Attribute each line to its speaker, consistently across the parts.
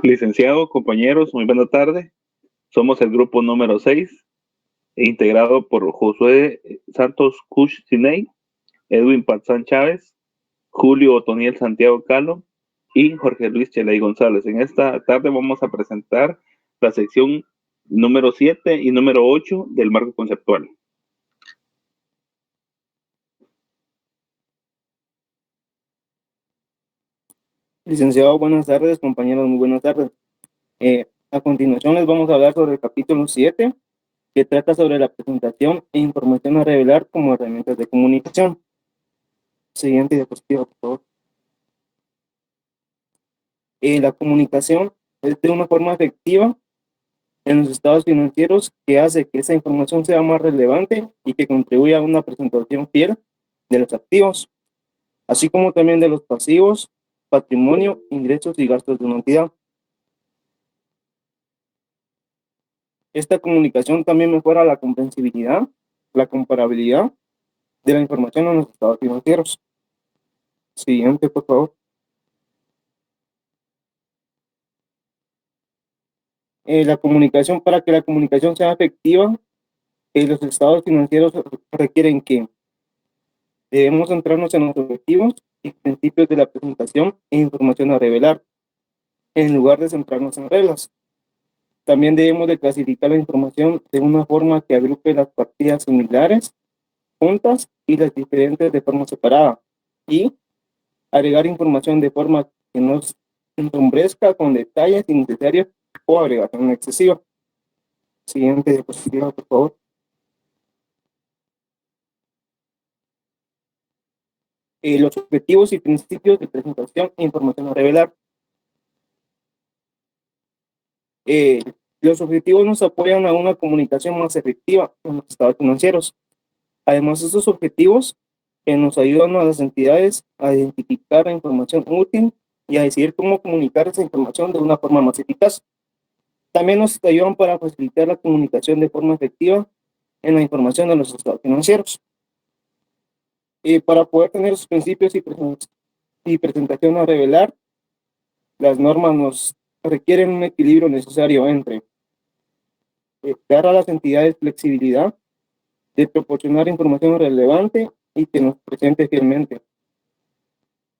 Speaker 1: Licenciado, compañeros, muy buena tarde. Somos el grupo número 6, integrado por Josué Santos Cush Sinei, Edwin Pazán Chávez, Julio Otoniel Santiago Calo y Jorge Luis Cheley González. En esta tarde vamos a presentar la sección número 7 y número 8 del marco conceptual.
Speaker 2: Licenciado, buenas tardes, compañeros, muy buenas tardes. A continuación les vamos a hablar sobre el capítulo 7, que trata sobre la presentación e información a revelar como herramientas de comunicación. Siguiente diapositiva, por favor. La comunicación es de una forma efectiva en los estados financieros que hace que esa información sea más relevante y que contribuya a una presentación fiel de los activos, así como también de los pasivos, patrimonio, ingresos y gastos de una entidad. Esta comunicación también mejora la comprensibilidad, la comparabilidad de la información en los estados financieros. Siguiente, por favor. Para que la comunicación sea efectiva, los estados financieros requieren que debemos centrarnos en los objetivos y principios de la presentación e información a revelar, en lugar de centrarnos en reglas. También debemos de clasificar la información de una forma que agrupe las partidas similares, juntas y las diferentes de forma separada. Y agregar información de forma que no se ensombrezca con detalles innecesarios o agregación excesiva. Siguiente diapositiva, por favor. Los objetivos y principios de presentación e información a revelar. Los objetivos nos apoyan a una comunicación más efectiva en los estados financieros. Además, estos objetivos nos ayudan a las entidades a identificar la información útil y a decidir cómo comunicar esa información de una forma más eficaz. También nos ayudan para facilitar la comunicación de forma efectiva en la información de los estados financieros. Para poder tener sus principios y presentación a revelar, las normas nos requieren un equilibrio necesario entre dar a las entidades flexibilidad de proporcionar información relevante y que nos presente fielmente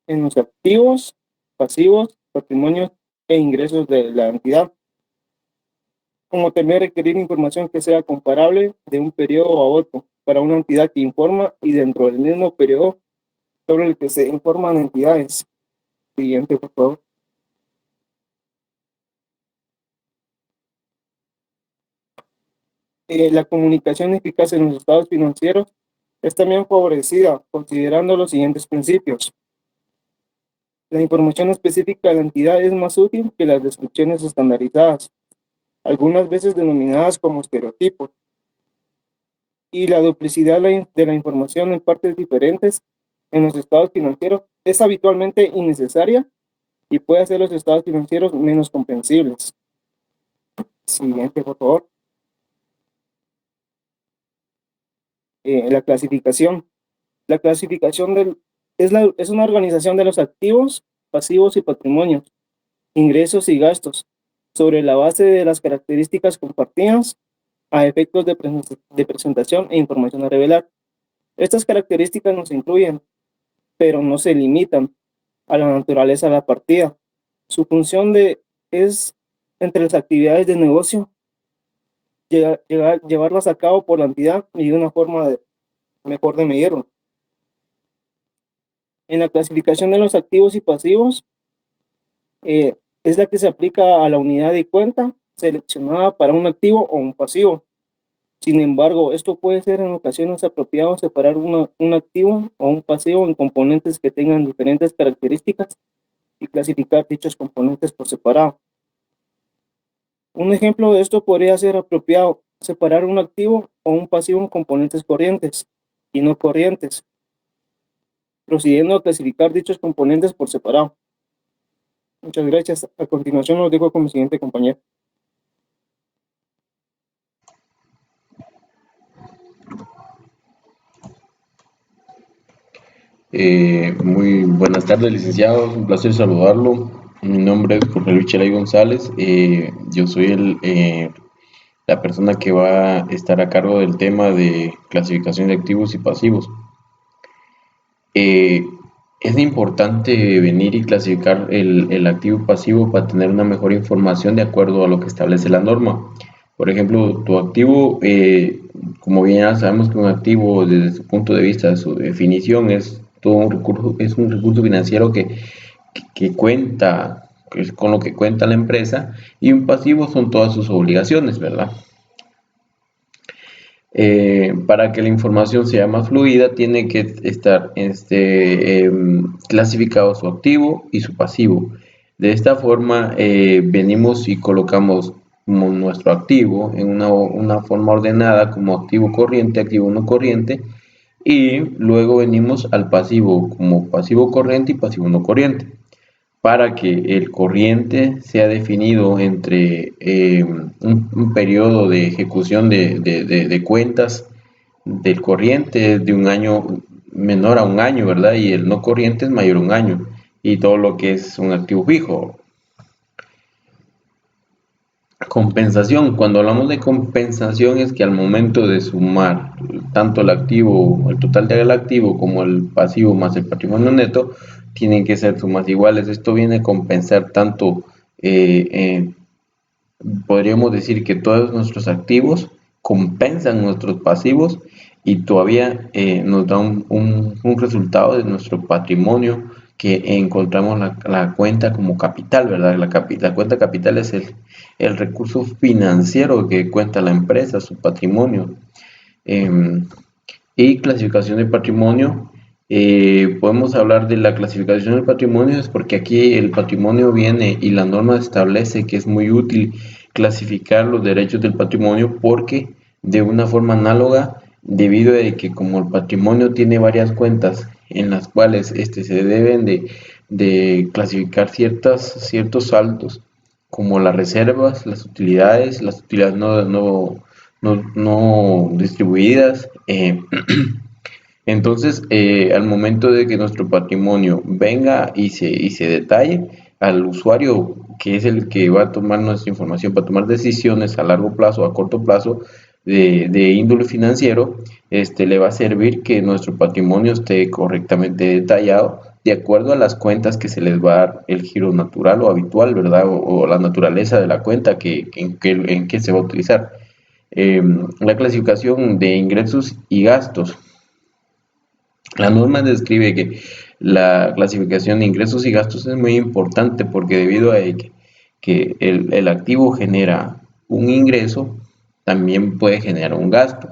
Speaker 2: en los activos, pasivos, patrimonios e ingresos de la entidad, como también requerir información que sea comparable de un periodo a otro para una entidad que informa y dentro del mismo periodo sobre el que se informan entidades. Siguiente, por favor. La comunicación eficaz en los estados financieros es también favorecida considerando los siguientes principios. La información específica de la entidad es más útil que las descripciones estandarizadas, algunas veces denominadas como estereotipos, y la duplicidad de la información en partes diferentes en los estados financieros es habitualmente innecesaria y puede hacer los estados financieros menos comprensibles. Siguiente, por favor. La clasificación. La clasificación es una organización de los activos, pasivos y patrimonios, ingresos y gastos, sobre la base de las características compartidas a efectos de presentación e información a revelar. Estas características nos incluyen, pero no se limitan a la naturaleza de la partida. Su función es, entre las actividades de negocio, llevarlas a cabo por la entidad y de una forma mejor de medirlo. En la clasificación de los activos y pasivos, es la que se aplica a la unidad de cuenta seleccionada para un activo o un pasivo. Sin embargo, esto puede ser en ocasiones apropiado separar un activo o un pasivo en componentes que tengan diferentes características y clasificar dichos componentes por separado. Un ejemplo de esto podría ser apropiado separar un activo o un pasivo en componentes corrientes y no corrientes, procediendo a clasificar dichos componentes por separado. Muchas gracias. A continuación los dejo con mi siguiente compañero.
Speaker 3: Muy buenas tardes, licenciado. Un placer saludarlo. Mi nombre es Jorge Luis Chelay González. Yo soy la persona que va a estar a cargo del tema de clasificación de activos y pasivos. Eh, es importante venir y clasificar el activo y pasivo para tener una mejor información de acuerdo a lo que establece la norma. Por ejemplo, tu activo, como bien ya sabemos que un activo desde su punto de vista, de su definición, es todo un recurso financiero que cuenta, que es con lo que cuenta la empresa, y un pasivo son todas sus obligaciones, ¿verdad? Para que la información sea más fluida, tiene que estar clasificado su activo y su pasivo. De esta forma, venimos y colocamos nuestro activo en una forma ordenada como activo corriente, activo no corriente, y luego venimos al pasivo como pasivo corriente y pasivo no corriente para que el corriente sea definido entre un periodo de ejecución de cuentas del corriente de un año menor a un año, ¿verdad? Y el no corriente es mayor a un año. Y todo lo que es un activo fijo. Compensación. Cuando hablamos de compensación es que al momento de sumar tanto el activo, el total del activo como el pasivo más el patrimonio neto, tienen que ser sumas iguales. Esto viene a compensar tanto, eh, eh, podríamos decir que todos nuestros activos compensan nuestros pasivos y todavía nos da un resultado de nuestro patrimonio que encontramos la cuenta como capital, ¿verdad? La cuenta capital es el recurso financiero que cuenta la empresa, su patrimonio. Eh, y clasificación de patrimonio. Podemos hablar de la clasificación del patrimonio, es porque aquí el patrimonio viene y la norma establece que es muy útil clasificar los derechos del patrimonio porque de una forma análoga, debido a que como el patrimonio tiene varias cuentas en las cuales se deben de clasificar ciertos saldos, como las utilidades no distribuidas. Entonces, al momento de que nuestro patrimonio venga y se detalle al usuario, que es el que va a tomar nuestra información para tomar decisiones a largo plazo, a corto plazo, de índole financiero, le va a servir que nuestro patrimonio esté correctamente detallado de acuerdo a las cuentas que se les va a dar el giro natural o habitual, ¿verdad? O la naturaleza de la cuenta en que se va a utilizar. La clasificación de ingresos y gastos. La norma describe que la clasificación de ingresos y gastos es muy importante porque debido a que el activo genera un ingreso, también puede generar un gasto.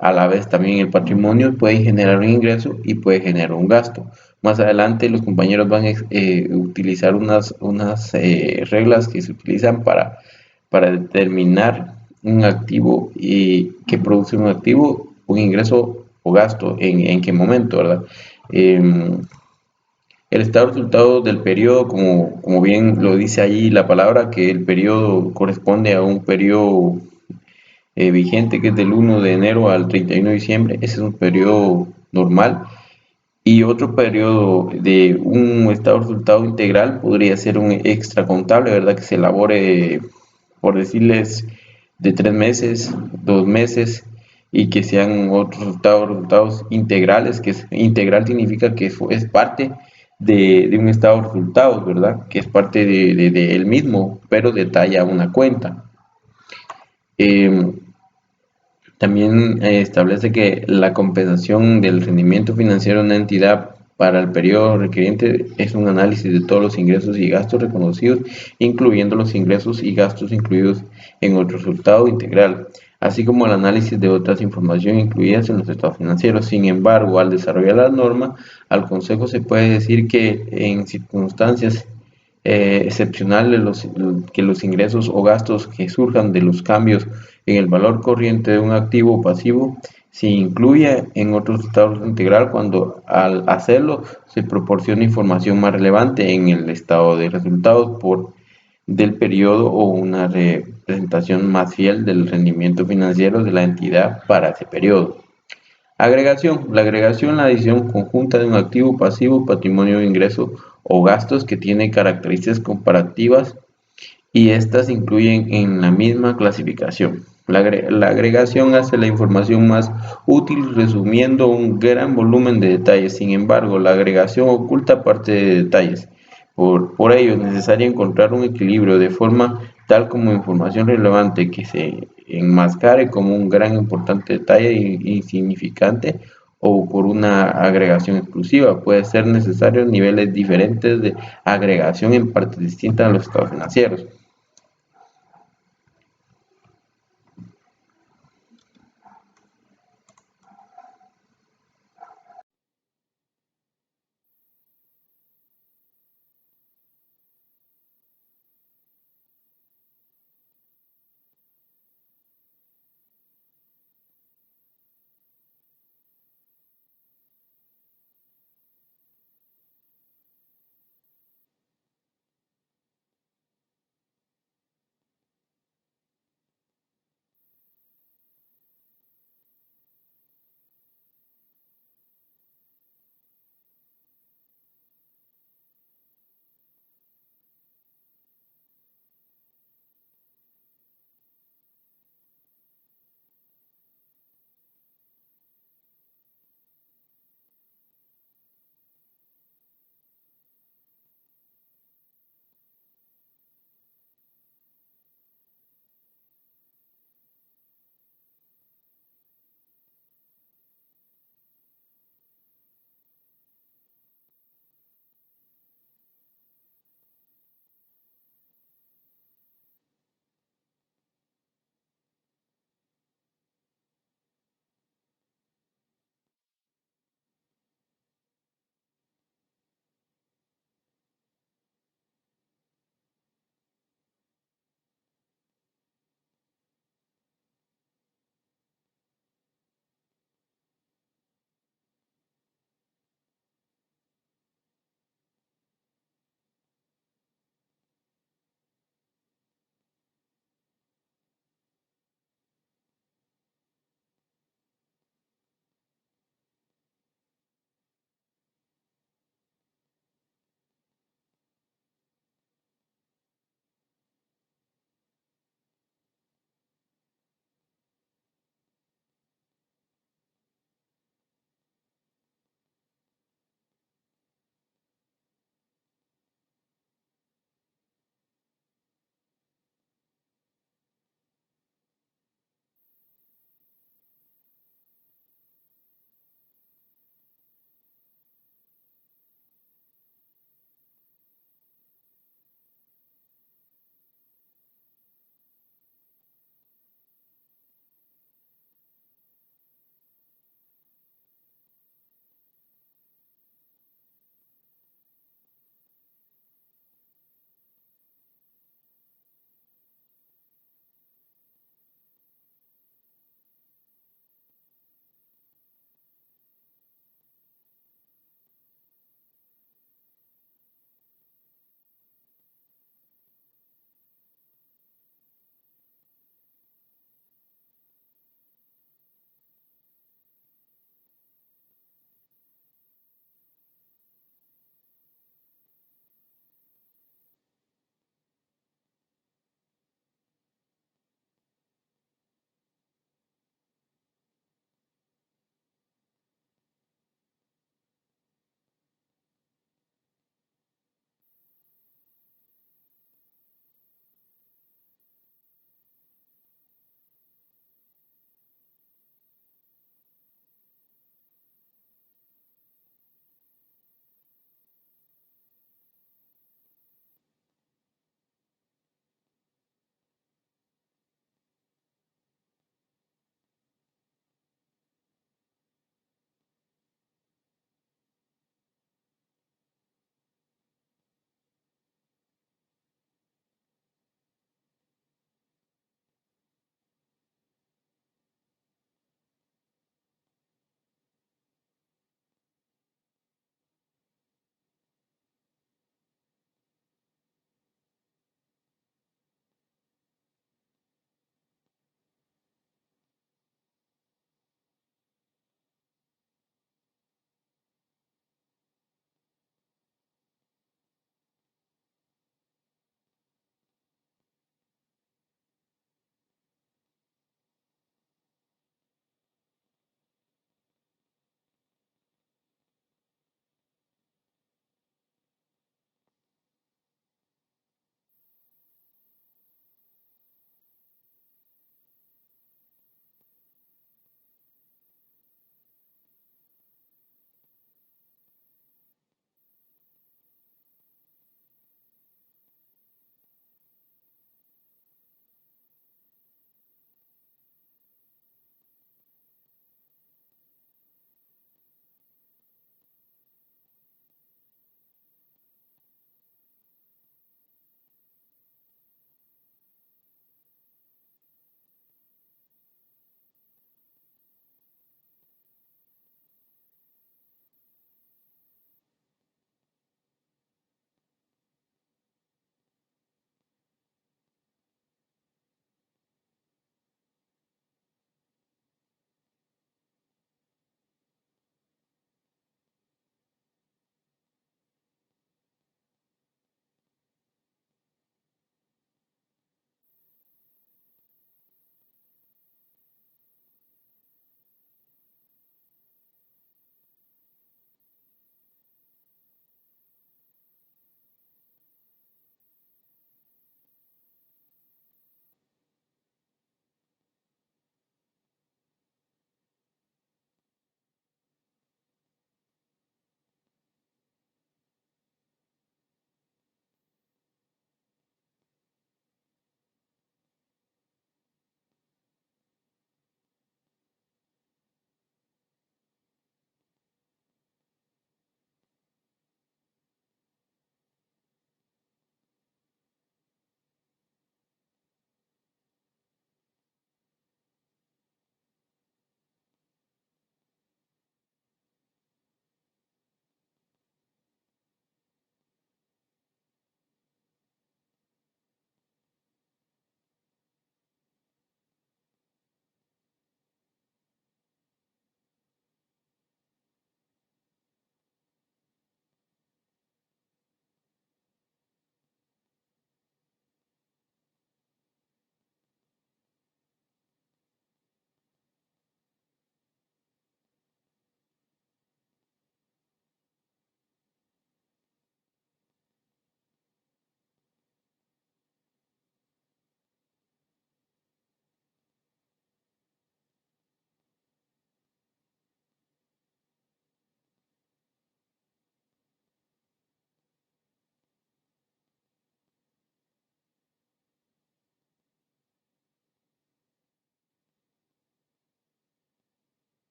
Speaker 3: A la vez también el patrimonio puede generar un ingreso y puede generar un gasto. Más adelante los compañeros van a utilizar unas reglas que se utilizan para determinar un activo y que produce un activo, un ingreso o gasto, en qué momento, ¿verdad? Eh, el estado de resultado del periodo, como bien lo dice ahí la palabra, que el periodo corresponde a un periodo vigente que es del 1 de enero al 31 de diciembre, ese es un periodo normal. Y otro periodo de un estado de resultado integral podría ser un extra contable, ¿verdad? Que se elabore, por decirles, de 3 meses, 2 meses, y que sean otros resultados integrales, que integral significa que es parte de un estado de resultados, ¿verdad? Que es parte de él mismo, pero detalla una cuenta. Eh, También establece que la compensación del rendimiento financiero de una entidad para el periodo requeriente es un análisis de todos los ingresos y gastos reconocidos, incluyendo los ingresos y gastos incluidos en otro resultado integral, así como el análisis de otras informaciones incluidas en los estados financieros. Sin embargo, al desarrollar la norma, al Consejo se puede decir que en circunstancias excepcionales que los ingresos o gastos que surjan de los cambios en el valor corriente de un activo o pasivo se incluye en otro estado integral cuando al hacerlo se proporciona información más relevante en el estado de resultados del periodo o una representación más fiel del rendimiento financiero de la entidad para ese periodo. Agregación. La agregación, la adición conjunta de un activo, pasivo, patrimonio, ingreso o gastos que tienen características comparativas y estas incluyen en la misma clasificación. La agregación hace la información más útil resumiendo un gran volumen de detalles. Sin embargo, la agregación oculta parte de detalles. Por ello, es necesario encontrar un equilibrio de forma tal como información relevante que se enmascare como un gran importante detalle insignificante o por una agregación exclusiva. Puede ser necesario niveles diferentes de agregación en partes distintas de los estados financieros.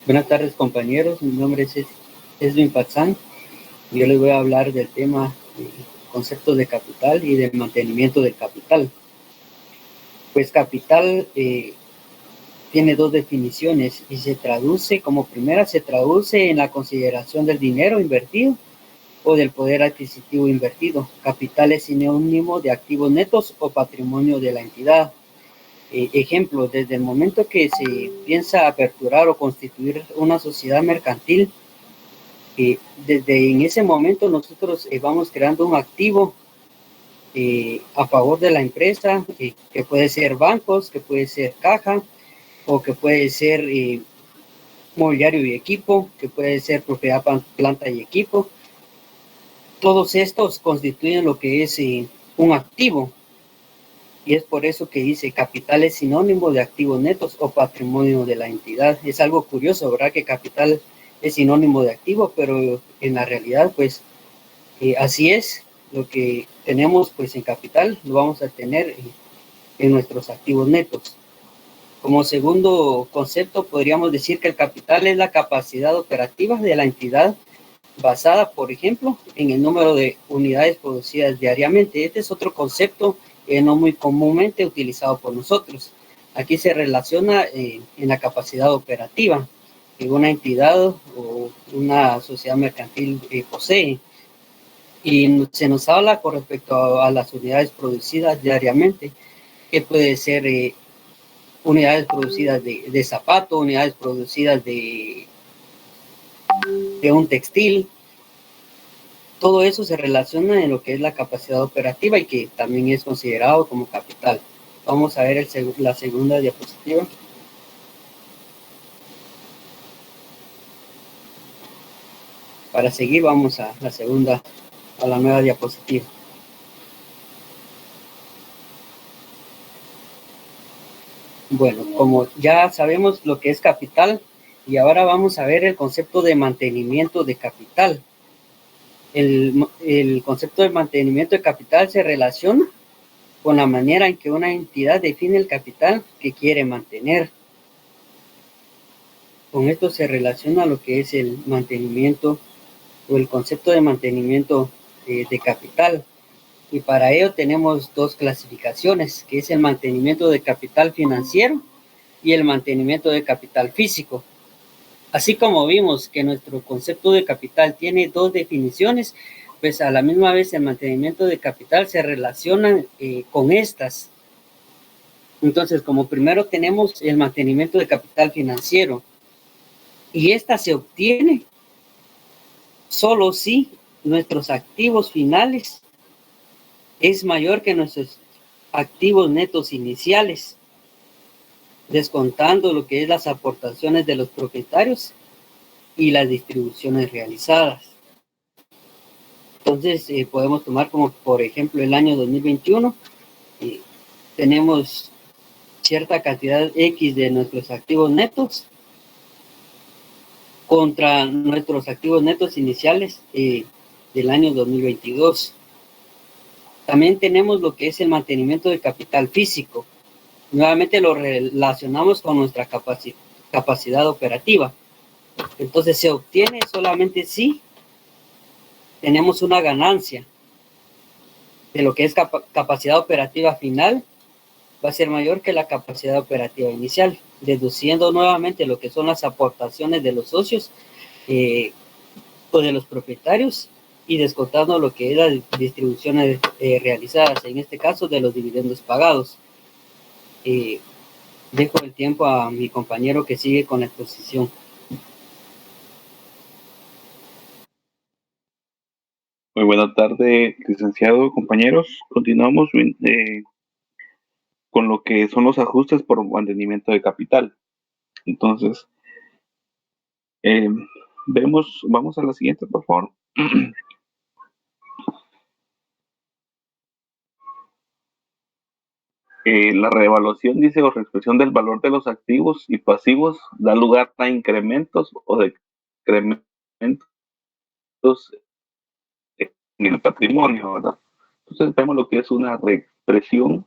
Speaker 4: Buenas tardes, compañeros. Mi nombre es Edwin Patzán. Yo les voy a hablar del tema de conceptos de capital y del mantenimiento del capital. Pues capital tiene dos definiciones y se traduce, como primera, se traduce en la consideración del dinero invertido o del poder adquisitivo invertido. Capital es sinónimo de activos netos o patrimonio de la entidad. Ejemplo, desde el momento que se piensa aperturar o constituir una sociedad mercantil, desde en ese momento nosotros vamos creando un activo a favor de la empresa, que puede ser bancos, que puede ser caja, o que puede ser mobiliario y equipo, que puede ser propiedad, planta y equipo. Todos estos constituyen lo que es un activo, y es por eso que dice capital es sinónimo de activos netos o patrimonio de la entidad. Es algo curioso, ¿verdad? Que capital es sinónimo de activo, pero en la realidad, pues, así es. Lo que tenemos, pues, en capital, lo vamos a tener en nuestros activos netos. Como segundo concepto, podríamos decir que el capital es la capacidad operativa de la entidad basada, por ejemplo, en el número de unidades producidas diariamente. Este es otro concepto no muy comúnmente utilizado por nosotros. Aquí se relaciona en la capacidad operativa que una entidad o una sociedad mercantil posee. Y se nos habla con respecto a las unidades producidas diariamente, que puede ser unidades producidas de zapato, unidades producidas de un textil. Todo eso se relaciona en lo que es la capacidad operativa y que también es considerado como capital. Vamos a ver la segunda diapositiva. Para seguir vamos a la nueva diapositiva. Bueno, como ya sabemos lo que es capital, y ahora vamos a ver el concepto de mantenimiento de capital. El concepto de mantenimiento de capital se relaciona con la manera en que una entidad define el capital que quiere mantener. Con esto se relaciona lo que es el mantenimiento o el concepto de mantenimiento de capital. Y para ello tenemos dos clasificaciones, que es el mantenimiento de capital financiero y el mantenimiento de capital físico. Así como vimos que nuestro concepto de capital tiene dos definiciones, pues a la misma vez el mantenimiento de capital se relaciona con estas. Entonces, como primero tenemos el mantenimiento de capital financiero, y esta se obtiene solo si nuestros activos finales es mayor que nuestros activos netos iniciales, descontando lo que es las aportaciones de los propietarios y las distribuciones realizadas. Entonces, podemos tomar como, por ejemplo, el año 2021, tenemos cierta cantidad X de nuestros activos netos contra nuestros activos netos iniciales del año 2022. También tenemos lo que es el mantenimiento de capital físico. Nuevamente lo relacionamos con nuestra capacidad operativa. Entonces se obtiene solamente si tenemos una ganancia de lo que es capacidad operativa final, va a ser mayor que la capacidad operativa inicial, deduciendo nuevamente lo que son las aportaciones de los socios o de los propietarios y descontando lo que es las distribuciones realizadas, en este caso de los dividendos pagados. Dejo el tiempo a mi compañero que sigue con la exposición.
Speaker 1: Muy buena tarde, licenciado, compañeros. Continuamos con lo que son los ajustes por mantenimiento de capital. Entonces, vamos a la siguiente, por favor. La reevaluación, dice, o reexpresión del valor de los activos y pasivos da lugar a incrementos o decrementos en el patrimonio, ¿verdad? Entonces vemos lo que es una reexpresión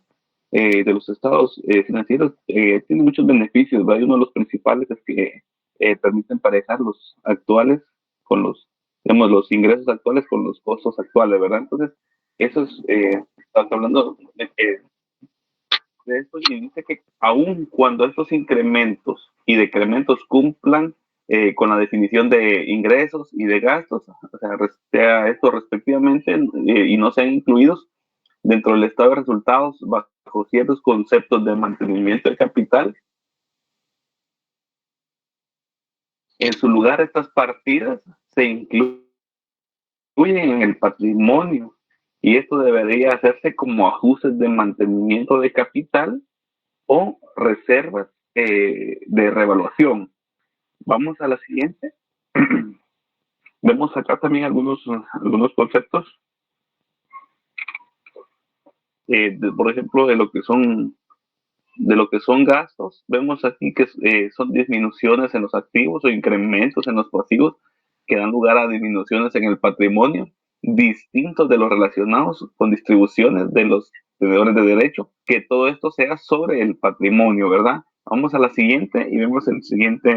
Speaker 1: de los estados financieros. Tiene muchos beneficios, ¿verdad? Y uno de los principales es que permite emparejar los actuales con los, digamos, los ingresos actuales con los costos actuales, ¿verdad? Entonces, eso es, estamos hablando de esto y dice que aun cuando estos incrementos y decrementos cumplan con la definición de ingresos y de gastos, o sea esto respectivamente, y no sean incluidos dentro del estado de resultados bajo ciertos conceptos de mantenimiento de capital, en su lugar estas partidas se incluyen en el patrimonio y esto debería hacerse como ajustes de mantenimiento de capital o reservas de revaluación. Vamos a la siguiente. Vemos acá también algunos conceptos, por ejemplo, de lo que son gastos. Vemos aquí que son disminuciones en los activos o incrementos en los pasivos que dan lugar a disminuciones en el patrimonio, distintos de los relacionados con distribuciones de los tenedores de derecho, que todo esto sea sobre el patrimonio, ¿verdad? Vamos a la siguiente y vemos el siguiente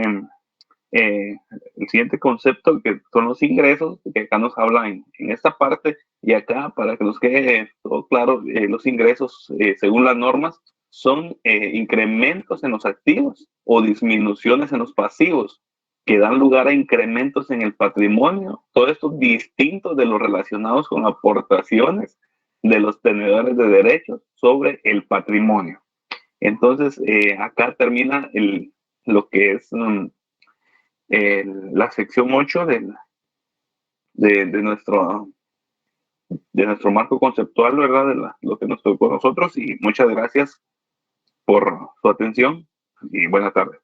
Speaker 1: concepto, que son los ingresos, que acá nos habla en esta parte, y acá para que nos quede todo claro, los ingresos según las normas son incrementos en los activos o disminuciones en los pasivos que dan lugar a incrementos en el patrimonio, todo esto distinto de los relacionados con aportaciones de los tenedores de derechos sobre el patrimonio. Entonces, acá termina lo que es la sección 8 de nuestro marco conceptual, ¿verdad? De lo que nos tocó a nosotros, y muchas gracias por su atención y buena tarde.